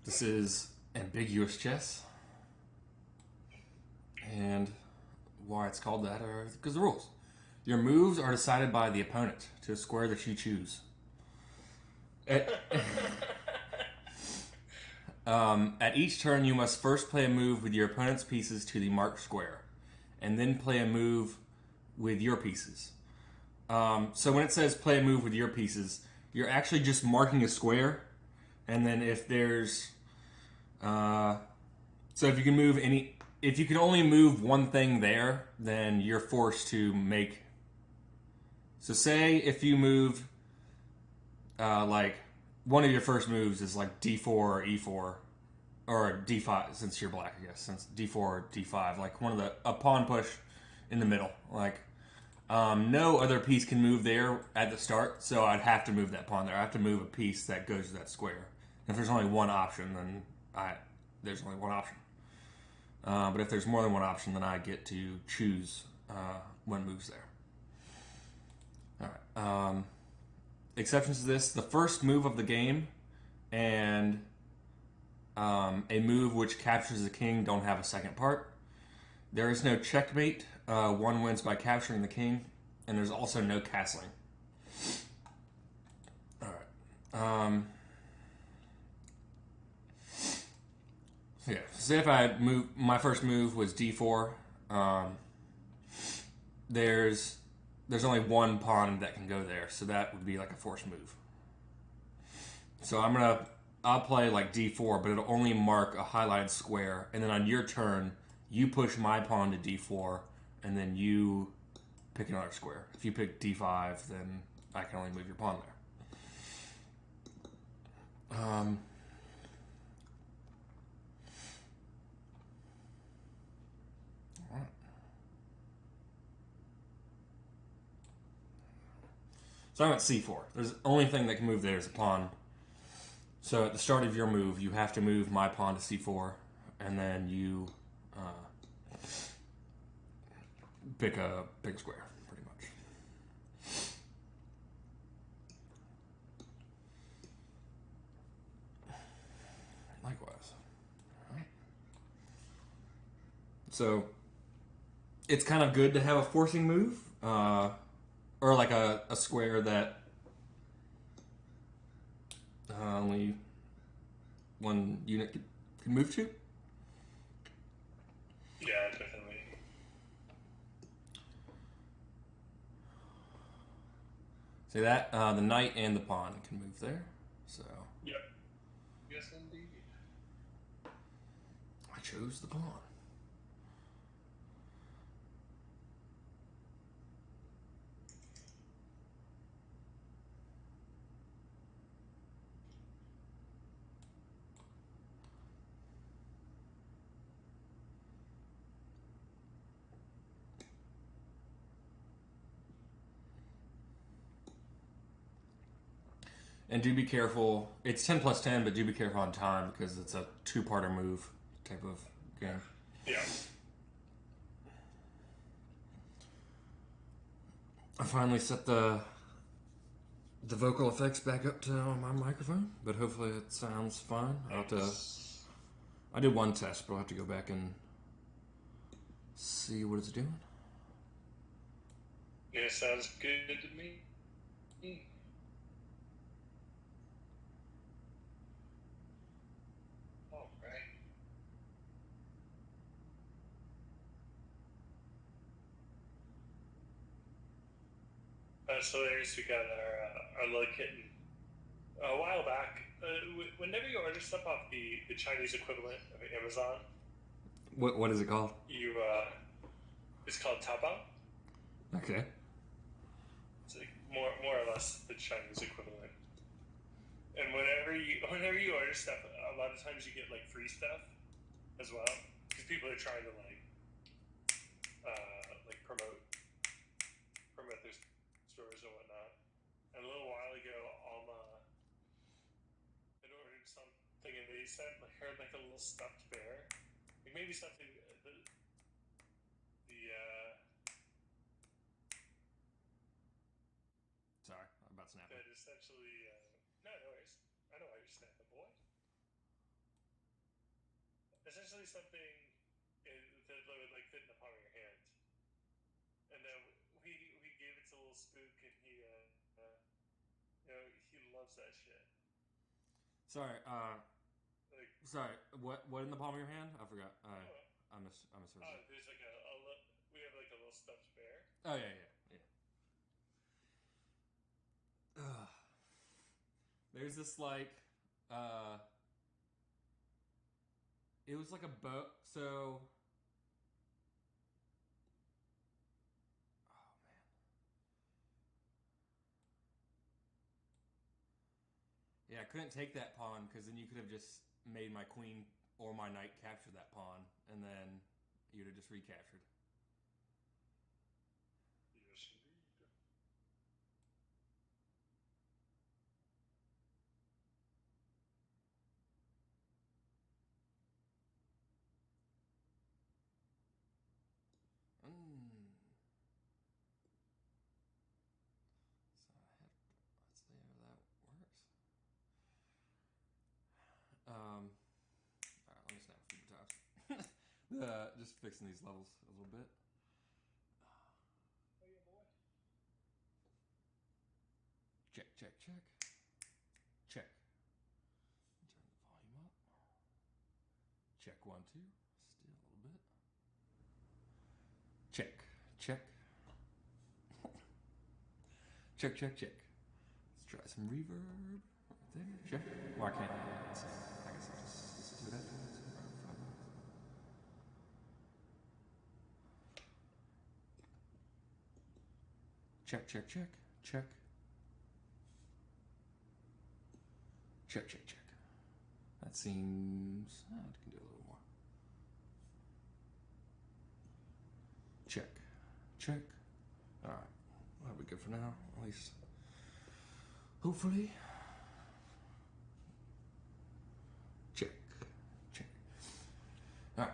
This is Ambiguous chess, and why it's called that are because the rules. Your moves are decided by the opponent to a square that you choose. At each turn, you must first play a move with your opponent's pieces to the marked square, and then play a move with your pieces. So when it says play a move with your pieces, you're actually just marking a square, and then if there's so if you can move if you can only move one thing there, then you're forced to make. So say if you move, like one of your first moves is like D4 or E4, or D5 since you're black, I guess, since D4 or D5, like a pawn push in the middle, like. No other piece can move there at the start, so I'd have to move that pawn there. I have to move a piece that goes to that square. If there's only one option, then there's only one option. But if there's more than one option, then I get to choose what moves there. All right. Exceptions to this: the first move of the game and a move which captures the king don't have a second part. There is no checkmate. One wins by capturing the king, and there's also no castling. All right. So yeah. Say if I move, my first move was D4. There's only one pawn that can go there, so that would be like a forced move. So I'll play like D4, but it'll only mark a highlighted square, and then on your turn, you push my pawn to D4, and then you pick another square. If you pick D5, then I can only move your pawn there. All right. So I'm at C4. There's the only thing that can move there is a pawn. So at the start of your move, you have to move my pawn to C4, and then you pick a square, pretty much. Likewise. Right. So it's kind of good to have a forcing move, or like a square that only one unit can move to. Yeah, definitely. See that? The knight and the pawn can move there. So. Yep. Yes, indeed. I chose the pawn. And do be careful. It's 10 plus 10, but do be careful on time because it's a two-parter move type of game. Yeah. I finally set the vocal effects back up to my microphone, but hopefully it sounds fine. I did one test, but I'll have to go back and see what it's doing. Yeah, sounds good to me. All right. So there's we got our little kitten. A while back, whenever you order stuff off the Chinese equivalent of Amazon, What is it called? it's called Taobao. Okay. It's like more or less the Chinese equivalent. And whenever you order stuff, a lot of times you get like free stuff as well, because people are trying to like promote their stores and whatnot. And a little while ago, Alma had ordered something, and they sent her like a little stuffed bear, like maybe something Sorry, I'm about to snap. that essentially no worries. I know why you're snapping, boy. essentially something that would like fit in the palm of your hand. And then we gave it to a little spook, and he he loves that shit. Sorry, Like, sorry. What in the palm of your hand? I forgot. I misheard. There's like we have like a little stuffed bear. Oh yeah. There's this like, it was like a boat. So, oh man, yeah, I couldn't take that pawn because then you could have just made my queen or my knight capture that pawn, and then you'd have just recaptured. Yes, indeed. So let's see how that works. All right, let me snap a few more times. Just fixing these levels a little bit. Oh yeah, boy. Check. Check. Turn the volume up. Check 1, 2. Still a little bit. Check. Check. Let's try some reverb right there. Check. Well, I can't. I guess I'll just do that. Check. Check. That seems... I can do a little more. Check. Alright. That'll be good for now. At least... hopefully. Check. Alright.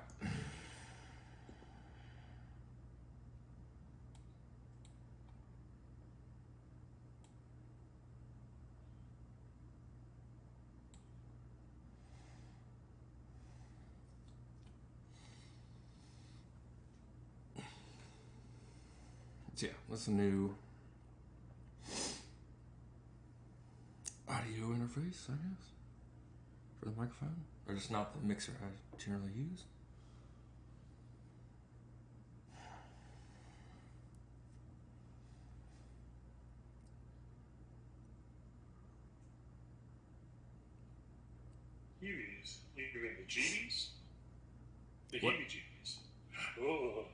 So yeah, that's a new audio interface, I guess, for the microphone. Or just not the mixer I generally use. Heebies. You mean the jeebies? The What? heebie-jeebies. Oh.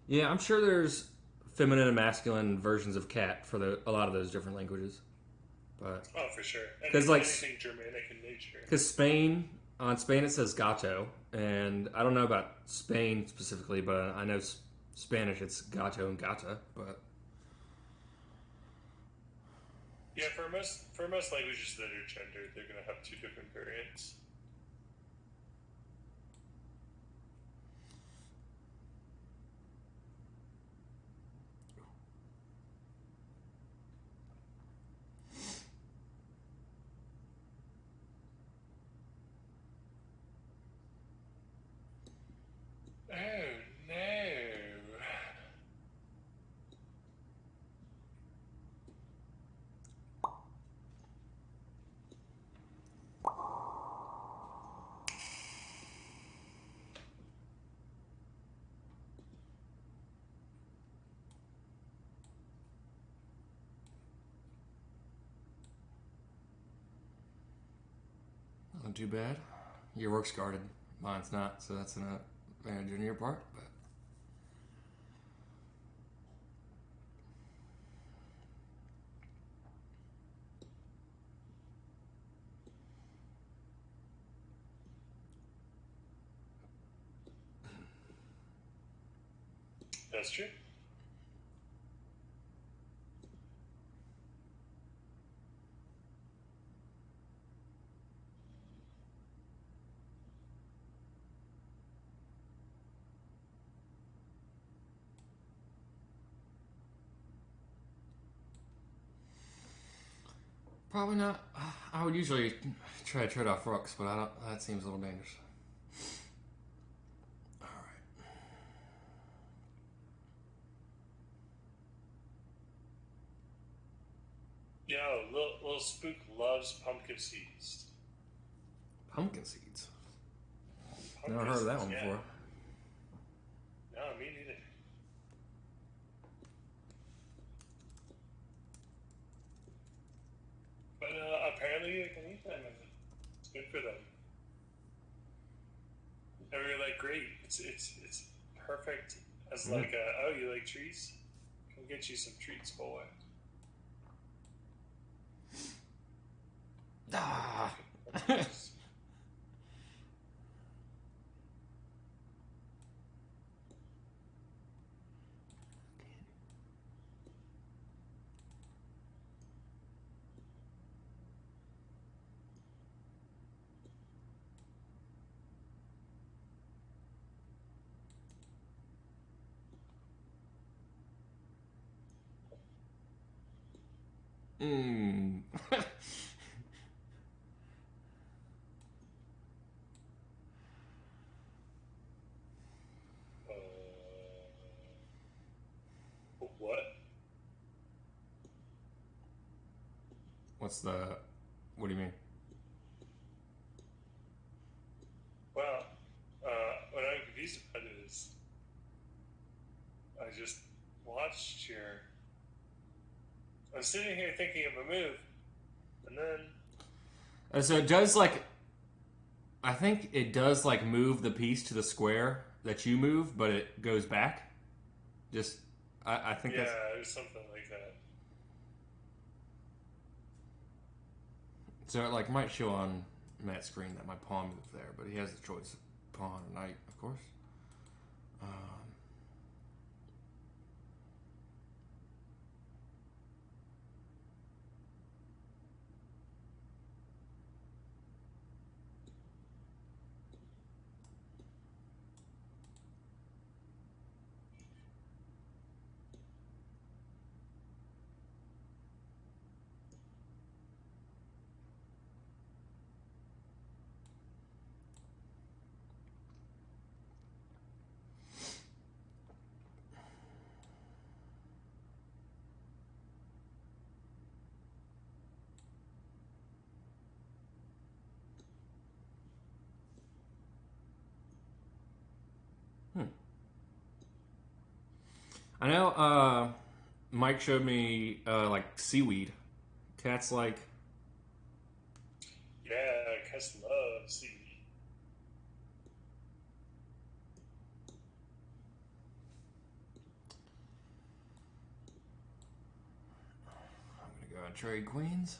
Yeah, I'm sure there's feminine and masculine versions of cat for a lot of those different languages. But Oh, for sure. because like anything Germanic in nature. because Spain it says gato, and I don't know about Spain specifically, but I know Spanish it's gato and gata. But Yeah, for most languages that are gendered, they're going to have two different variants. Oh no! not too bad. Your work's guarded, mine's not, so that's an advantage on your part. But That's true. Probably not. I would usually try to trade off rooks, but I don't. That seems a little dangerous. All right. Yo, little Spook loves pumpkin seeds. Pumpkin seeds. Pumpkin Never heard of that seeds, one yeah. before. No, me neither. But apparently you can eat them, and it's good for them. And we were like, great, it's perfect as like oh, you like trees? Come get you some treats, boy. Ah. Mm. What? What's the? What do you mean? Well, what I'm confused about is I just watched your. I'm sitting here thinking of a move, and then. So it does like. I think it does like move the piece to the square that you move, but it goes back. Just, I think Yeah, that's. it was something like that. So it like might show on Matt's screen that my pawn moved there, but he has the choice of pawn or knight, of course. I know Mike showed me like seaweed. Cats like. Yeah, cats love seaweed. I'm gonna go and trade queens.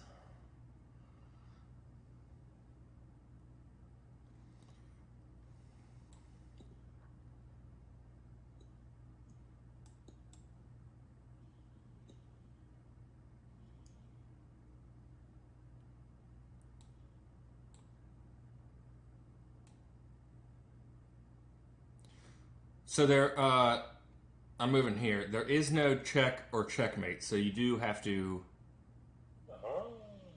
So there, I'm moving here. There is no check or checkmate, so you do have to. Uh-huh.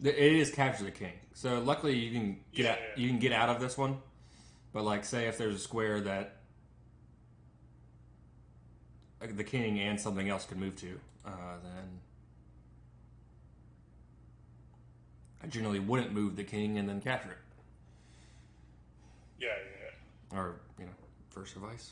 It is capture the king. So luckily you can get Yeah, out. yeah. You can get out of this one. But like, say if there's a square that the king and something else could move to, then I generally wouldn't move the king and then capture it, Yeah, yeah. or first advice.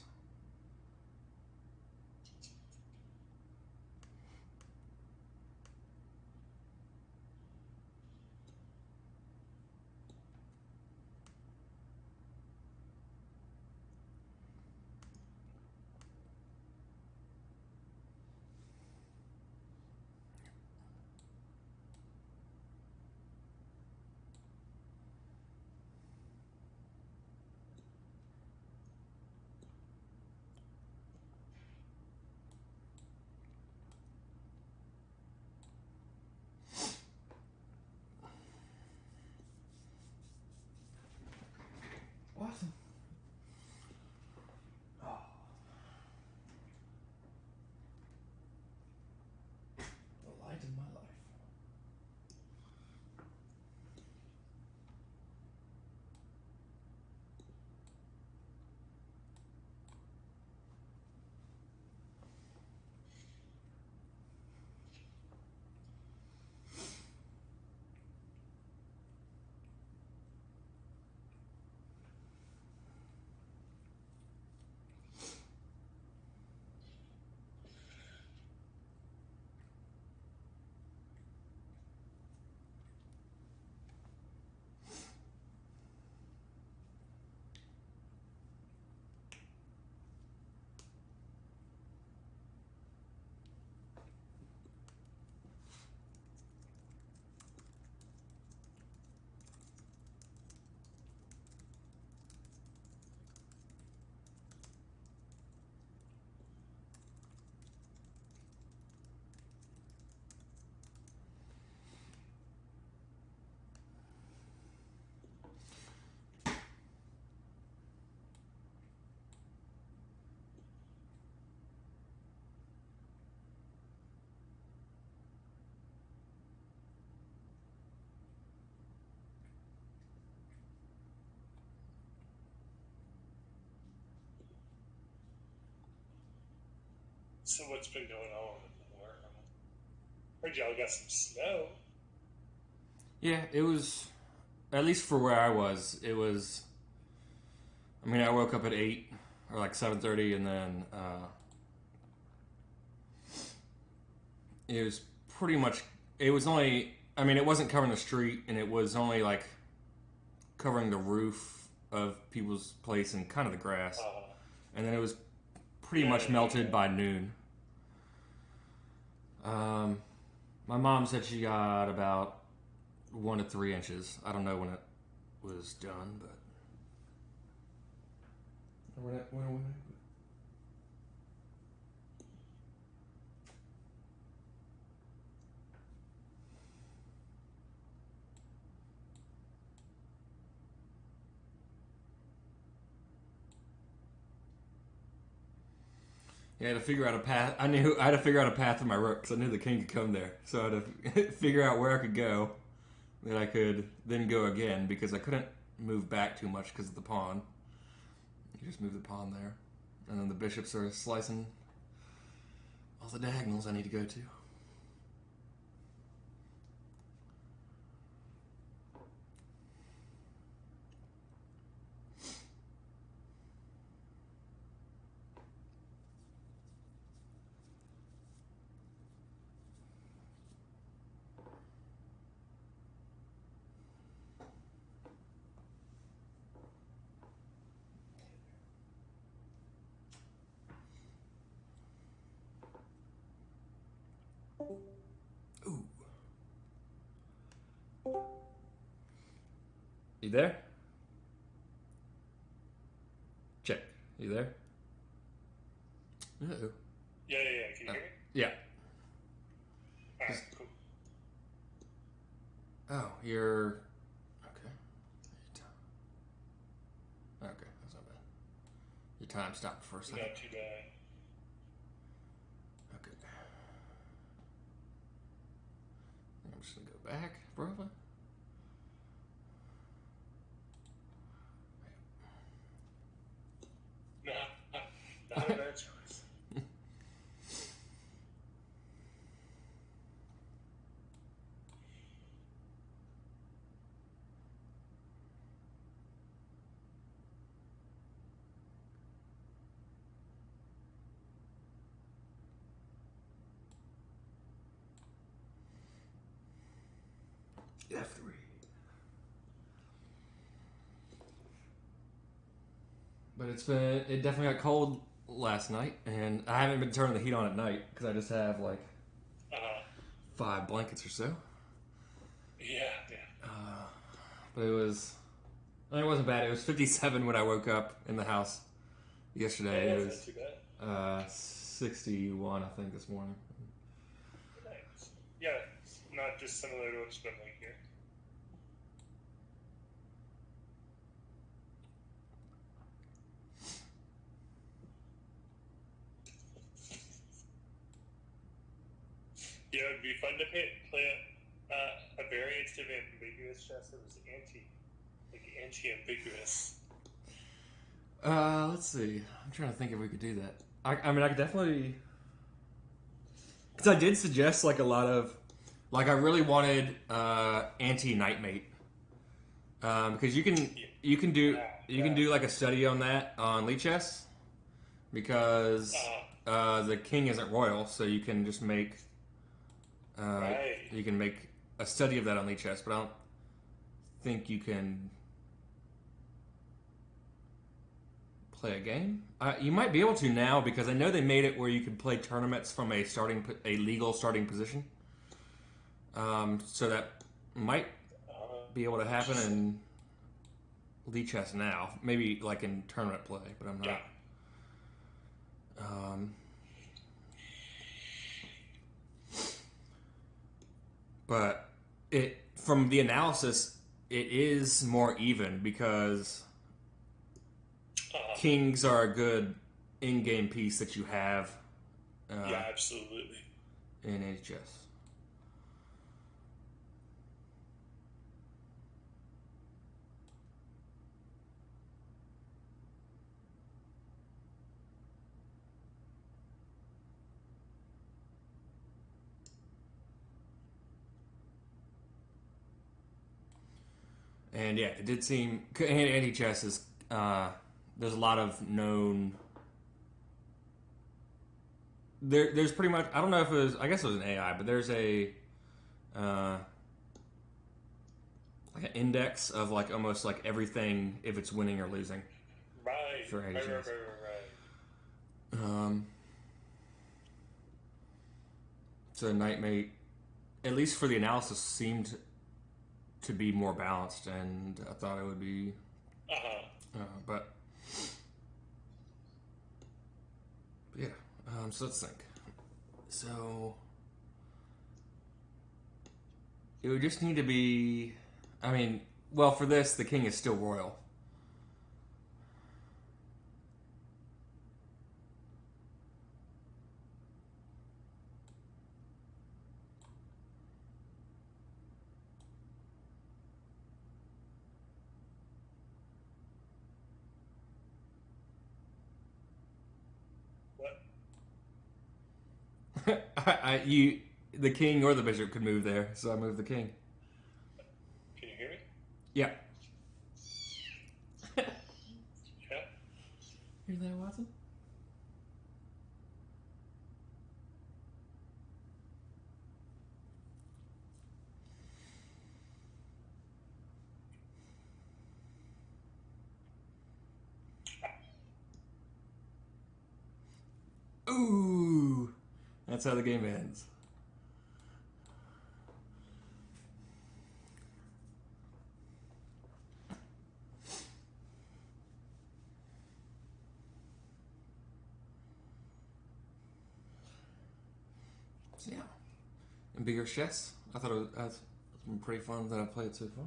So what's been going on with the work? Heard y'all got some snow. Yeah, it was, at least for where I was, it was, I mean, I woke up at 8 or like 7:30, and then it was pretty much, it was only, I mean, it wasn't covering the street, and it was only like covering the roof of people's place and kind of the grass. And then it was pretty much melted by noon. My mom said she got about 1 to 3 inches. I don't know when it was done, but yeah, I had to figure out a path. I had to figure out a path for my rook because I knew the king could come there. So I had to figure out where I could go, that I could then go again, because I couldn't move back too much because of the pawn. You just move the pawn there, and then the bishops are slicing all the diagonals I need to go to. Ooh. You there? Check. You there? Uh-oh. Yeah. Can you hear me? Yeah. Alright, cool. Oh, you're... Okay. Okay, that's not bad. Your time stopped for a second. Not too bad. Okay. I'm just gonna go back, probably. No, not a bad choice. F3. But it definitely got cold last night, and I haven't been turning the heat on at night because I just have like 5 blankets or so. Yeah. But it wasn't bad. It was 57 when I woke up in the house yesterday. Yeah, it that's was not too bad. 61, I think, this morning. Nice. Yeah, it's not dissimilar to what's been like here. Yeah, it would be fun to play a variant of Ambiguous chess that was anti-ambiguous. Let's see. I'm trying to think if we could do that. I mean, I could definitely... Because I did suggest, like, a lot of... Like, I really wanted anti-Knightmate. Because you can do like a study on that on Lichess, because the king isn't royal, so you can just make you can make a study of that on Lichess, but I don't think you can play a game. You might be able to now, because I know they made it where you could play tournaments from a legal starting position. So that might be able to happen in Lichess now. Maybe like in tournament play, but I'm not. Yeah. But from the analysis, it is more even, because kings are a good in-game piece that you have. Yeah, absolutely. In HS. And yeah, it did seem anti-chess is there's a lot of known. There's pretty much, I don't know if it was, I guess it was an AI, but there's a like an index of like almost like everything if it's winning or losing. Right. For Right. anti-chess. Right. So Knightmate, at least for the analysis, seemed to be more balanced, and I thought it would be. But yeah, so let's think. So it would just need to be. I mean, well, for this, the king is still royal. What? The king or the bishop could move there, so I moved the king. Can you hear me? Yeah. Yeah. Hear that, Watson? Ooh, that's how the game ends. So yeah, Ambiguous chess. I thought it was been pretty fun that I played so far.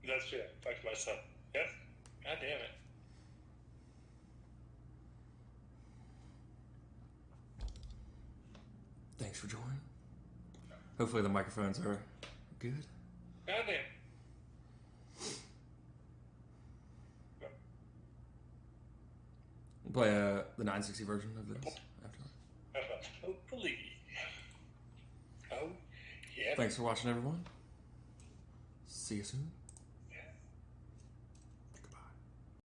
That's true. Back to my son. Yep. God damn it. Thanks for joining. Hopefully the microphones are good. God damn. We'll play the 960 version of this after. Hopefully. Oh, yeah. Thanks for watching, everyone. See you soon.